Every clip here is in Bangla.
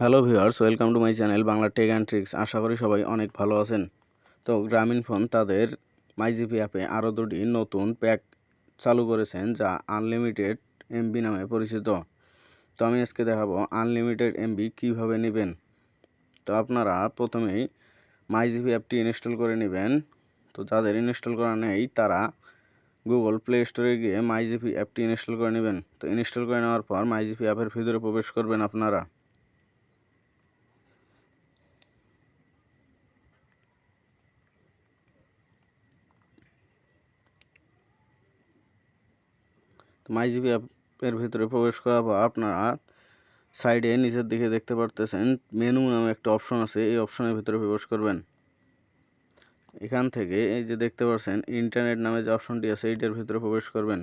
Hello viewers, welcome to my channel Bangla tech and tricks. আশা করি সবাই অনেক ভালো আছেন। তো গ্রামীণফোন তাদের মাই জিপি অ্যাপে আরও দুটি নতুন প্যাক চালু করেছেন, যা আনলিমিটেড এমবি নামে পরিচিত। তো আমি আজকে দেখাবো আনলিমিটেড এমবি কীভাবে নেবেন। তো আপনারা প্রথমেই মাই জিপি অ্যাপটি ইনস্টল করে নেবেন। তো যাদের ইনস্টল করা নেই তারা গুগল প্লে স্টোরে গিয়ে মাই জিপি অ্যাপটি ইনস্টল করে নেবেন। তো ইনস্টল করে নেওয়ার পর মাই জিপি অ্যাপের ভিতরে প্রবেশ করবেন আপনারা। মাই জিপি অ্যাপের ভিতরে প্রবেশ করার পর আপনারা সাইডে নিচের দিকে দেখতে পারতেছেন মেনু নামে একটা অপশন আছে, এই অপশনের ভিতরে প্রবেশ করবেন। এখান থেকে এই যে দেখতে পাচ্ছেন ইন্টারনেট নামে যে অপশনটি আছে এইটার ভিতরে প্রবেশ করবেন।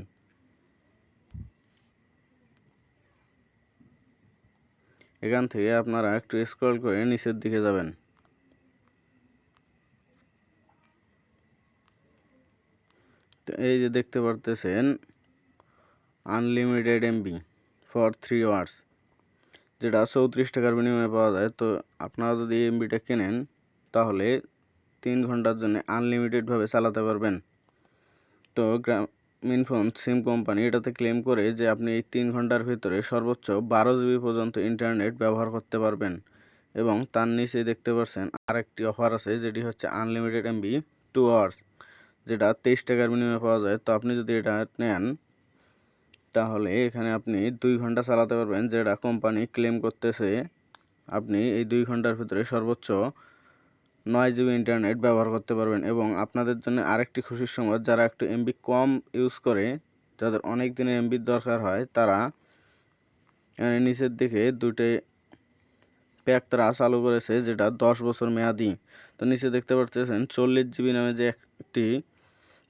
এখান থেকে আপনারা একটু স্ক্রল করে নিচের দিকে যাবেন। তো এই যে দেখতে পারতেছেন আনলিমিটেড এমবি ফর 3 আওয়ার্স, যেটা 34 টাকার বিনিময়ে পাওয়া যায়। তো আপনারা যদি এই এমবিটা কেনেন তাহলে 3 ঘন্টার জন্য আনলিমিটেডভাবে চালাতে পারবেন। তো গ্রামীণফোন সিম কোম্পানি এটাতে ক্লেম করে যে আপনি এই 3 ঘন্টার ভিতরে সর্বোচ্চ 12 জিবি পর্যন্ত ইন্টারনেট ব্যবহার করতে পারবেন। এবং তার নিচে দেখতে পাচ্ছেন আরেকটি অফার আছে, যেটি হচ্ছে আনলিমিটেড এমবি 2 আওয়ার্স, যেটা 23 টাকার বিনিময়ে পাওয়া যায়। তো আপনি যদি এটা নেন তাহলে এখানে আপনি 2 ঘন্টা চালাতে পারবেন, যেটা কোম্পানি ক্লেম করতেছে আপনি এই 2 ঘন্টার ভিতরে সর্বোচ্চ 9 জিবি ইন্টারনেট ব্যবহার করতে পারবেন। এবং আপনাদের জন্য আরেকটি খুশির সংবাদ, যারা একটু এমবি কম ইউজ করে, যাদের অনেক দিনের এমবির দরকার হয়, তারা নিচের দিকে দুটো প্যাক তারা চালু করেছে, যেটা 10 বছর মেয়াদি। তো নিচে দেখতে পাচ্ছেন 40 জিবি নামে যে একটি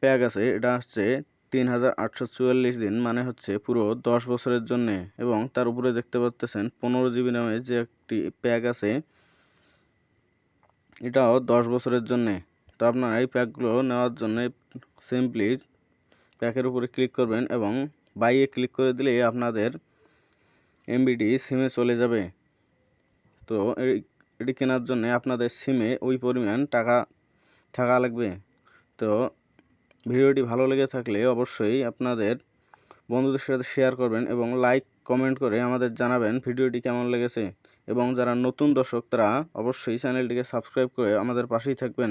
প্যাক আছে, এটা হচ্ছে 3844 দিন, মানে হচ্ছে পুরো 10 বছরের জন্যে। এবং তার উপরে দেখতে পাচ্ছেন 15 জিবি নামে যে একটি প্যাক আছে, এটাও 10 বছরের জন্যে। তো আপনারা এই প্যাকগুলো নেওয়ার জন্য সিম্পলি প্যাকের উপরে ক্লিক করবেন এবং বাইয়ে ক্লিক করে দিলে আপনাদের এমবিটি সিমে চলে যাবে। তো এটি কেনার জন্য আপনাদের সিমে ওই পরিমাণ টাকা থাকা লাগবে। তো ভিডিওটি ভালো লেগে থাকলে অবশ্যই আপনাদের বন্ধুদের সাথে শেয়ার করবেন এবং লাইক কমেন্ট করে আমাদের জানাবেন ভিডিওটি কেমন লেগেছে। এবং যারা নতুন দর্শক তারা অবশ্যই চ্যানেলটিকে সাবস্ক্রাইব করে আমাদের পাশেই থাকবেন।